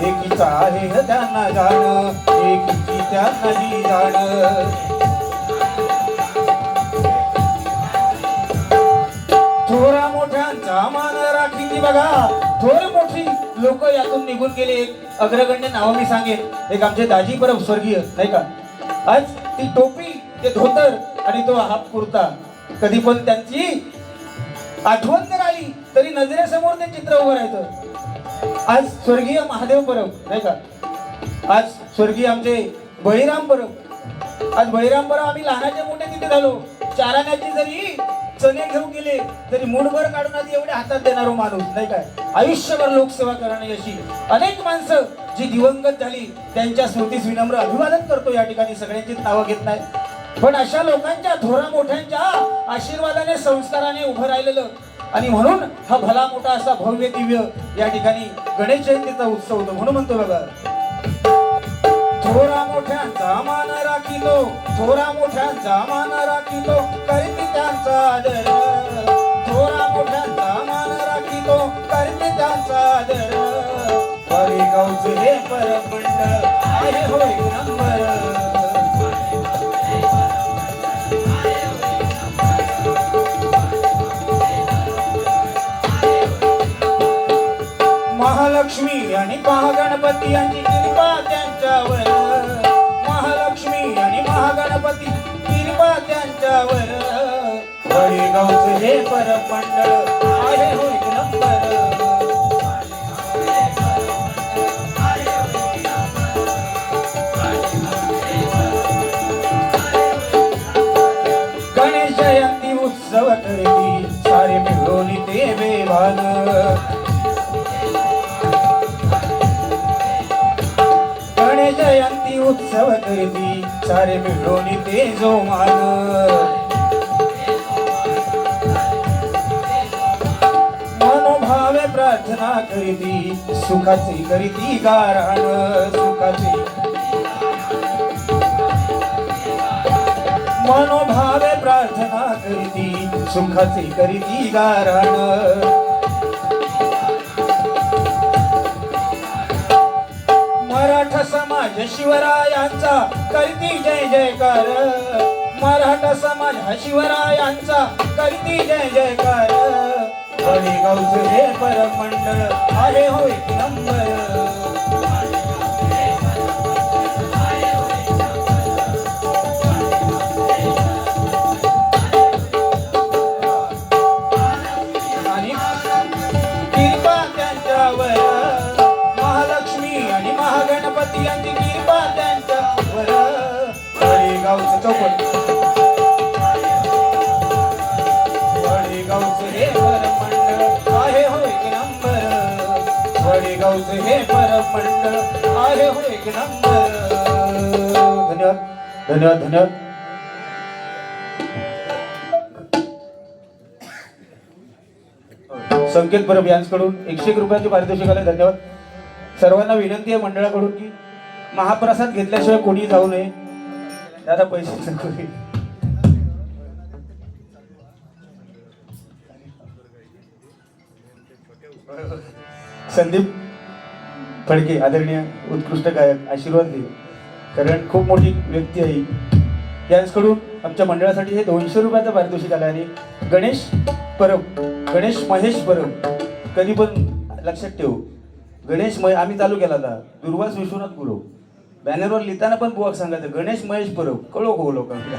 एकीचा आहे त्यांना जाण, एकीची त्यांनाही जाण. थोरा मोठ्यांचा मान राखीती बघा, थोर मोठी लोक यातून निघून गेले. एक अग्रगण्य नाव मी सांगेन, एक आमचे दाजी परब स्वर्गीय नाही का, आज ती टोपी, ते धोतर आणि तो हाफ कुर्ता, कधी पण त्यांची आठवण जर आली तरी नजरेसमोर ते चित्र उभं राहायचं. आज स्वर्गीय महादेव परब नाही का, आज स्वर्गीय आमचे बळीराम परब, आज बळीराम परब आम्ही लहानाचे मोठे तिथे झालो. चाराण्याची जरी चणे घेऊन गेले तरी मूठभर काढून आधी एवढे हातात देणारो माणूस नाही काय, आयुष्यभर लोकसेवा करणारी अशी अनेक माणसं जी दिवंगत झाली, त्यांच्या स्मृतीस विनम्र अभिवादन करतो या ठिकाणी. सगळ्यांचीच नावं घेत नाही, पण अशा लोकांच्या, थोरा मोठ्यांच्या आशीर्वादाने, संस्काराने उभं राहिलेलं, आणि म्हणून हा भला मोठा असा भव्य दिव्य या ठिकाणी गणेश जयंतीचा उत्सव होतो. म्हणून म्हणतो बघा, थोरा मोठ्यांचा मान राखितो, थोरा मोठ्यांचा मान राखितो, करते त्यांचा आदर. थोरा मोठ्यांचा मान राखितो, करते त्यांचा आदर. गावचे हे परब मंडळ आहे होय नंबर. महालक्ष्मी आणि महागणपती यांची कृपा त्यांच्यावर, महालक्ष्मी आणि महागणपती कृपा त्यांच्यावर. वडेगावचे हे परब मंडळ आहे होय नंबर. गणेश जयंती उत्सव करती सारे मिळून ते बेभान. जयंती उत्सव करती सारे मिळून ते जो मान. मनोभावे प्रार्थना करीती सुखाची करीती गारण, सुखाची मनोभावे प्रार्थना करीती सुखाची करीती गारण. मराठा समाज शिवरायांचा करती जय जयकार, मराठा समाज हा शिवरायांचा करती जय जयकार. वडेगावचे हे परब मंडळ आहे होय नंबर. आणि कृपा त्यांच्यावर, गणपती यांची कृपा त्यांच्यावर. वडेगावचं चौपट, वडेगावचं हे परब मंडळ आहे होय नंबर. वडेगावचं हे परब मंडळ आहे होय नंबर. धन्यवाद धन्यवाद धन्यवाद. संकेत परब यांच्याकडून 101 रुपयाचे पारितोषिक आले. धन्यवाद. सर्वांना विनंती आहे मंडळाकडून की महाप्रसाद घेतल्याशिवाय कोणी जाऊ नये. दादा पैसे संदीप फडके आदरणीय उत्कृष्ट गायक आशीर्वाद घे, कारण खूप मोठी व्यक्ती आहे. यांच्याकडून आमच्या मंडळासाठी हे 200 रुपयाचं पारितोषिक आलं. आणि गणेश परब, गणेश महेश परब, कधी पण लक्षात ठेवू, गणेश आम्ही चालू केला होता, दुर्वास विश्वनाथ गुरु बॅनरवर लिहिताना पण बुवाक सांगायचं गणेश महेश परब, कळो हो लोकांना.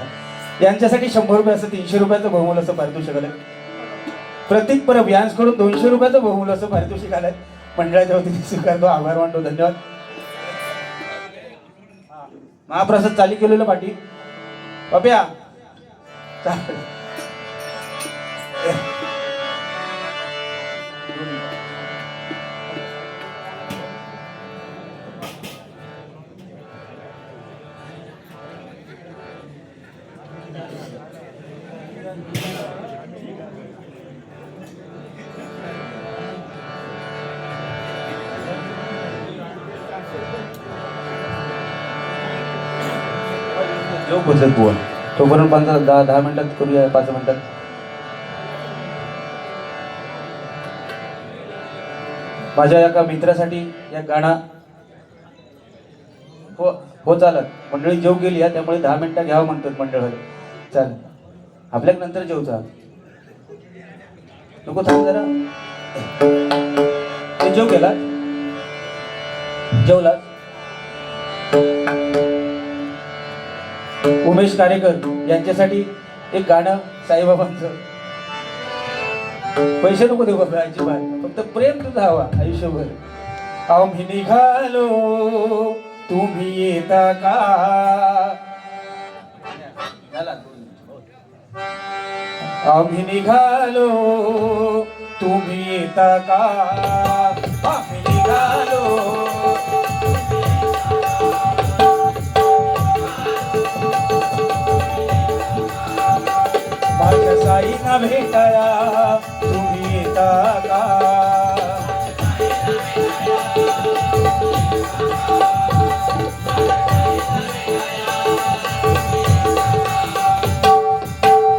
यांच्यासाठी 100 रुपये असं 300 रुपयाचं बहुमूल असं पारितोषिक आलंय. प्रतीक परब यांच्याकडून 200 रुपयाचं बहुमूल असं पारितोषिक आलंय. मंडळाच्या वतीने स्वीकारतो, आभार मानतो. धन्यवाद. महाप्रसाद चालू केलेलं पाठी बाप्या चौक बसत बुवा तोपर्यंत 10 मिनिटात करूया 5 मिनिटात. माझ्या एका मित्रासाठी एक गाणं हो हो चालत मंडळी जेव गेली आहे त्यामुळे 10 मिनिटं घ्यावं म्हणतात मंडळ. चालेल आपल्या नंतर जेवचा नको थांब जरा. ते जेव गेला जेवला. उमेश कारेकर यांच्यासाठी एक गाणं साईबाबांचं. पैसे नको देऊ बाबा अजिबात फक्त प्रेम तुझा हवा आयुष्यभर. आम्ही निघालो तुम्ही येता का. आम्ही निघालो तुम्ही येता का. आम्ही निघालो माझ्या साईना भेटाया तुम्ही येता का.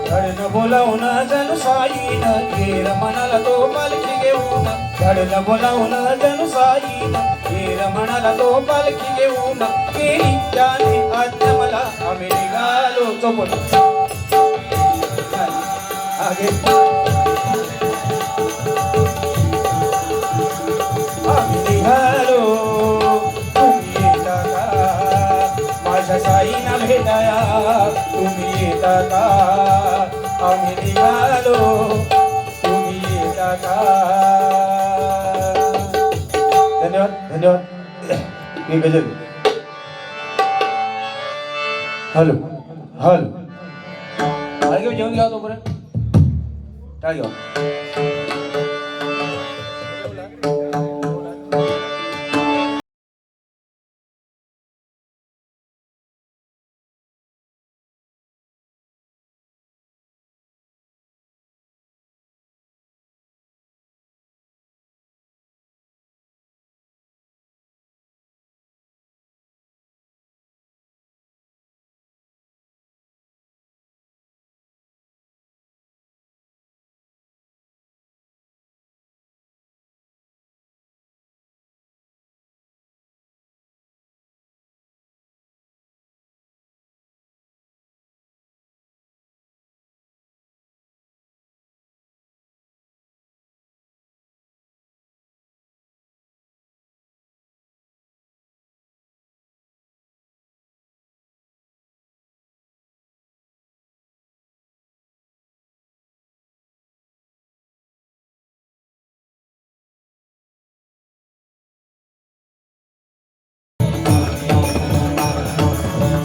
धडन बोलावून जणू साईन घेर मनाला तो पालखी घेऊन. धडन बोलावून जणू साईन घेर मनाला तो पालखी घेऊन. केली त्याने आज्ञा मला आम्ही निघालो. चोपट आगे आम्ही निघालो तुम्ही येता का. माझ्या साईना भेटाया तुम्ही येता का. आम्ही निघालो तुम्ही येता का. धन्यवाद धन्यवाद. ही गजल. हॅलो हॅलो आगे जेवण घ्या तोपर्यंत काय घेऊ.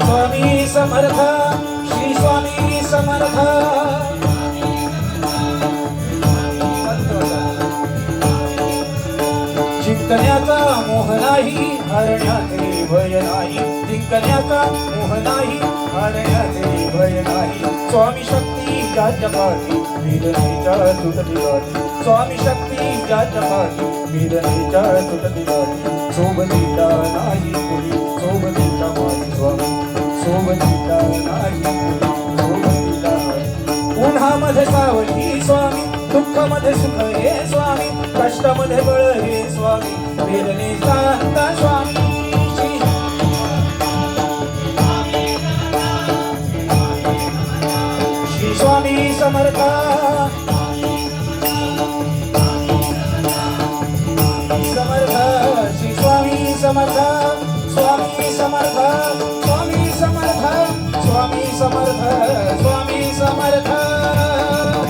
स्वामी समर्थ श्री स्वामी समर्थ. जिंकण्याचा मोह नाही हरण्याचे भय नाही. जिंकण्याचा मोह नाही हरण्याचे भय नाही. स्वामी शक्ती ज्याच्या पाठी वेदनेच्या तुटती गाठी. स्वामी शक्ती ज्याच्या पाठी वेदनेच्या तुटती गाठी. सोबतीला नाही कोणी सोबतीला माझी स्वामी. सोबतीला नाही सोबतीला. उन्हामध्ये सावली स्वामी दुःखामध्ये सुख हे स्वामी. कष्टामध्ये बळ हे स्वामी. वेदनेचा अंत स्वामी. श्री स्वामी समर्थ. समर्थ श्री स्वामी समर्थ. स्वामी समर्थ स्वामी समर्थ स्वामी समर्थ.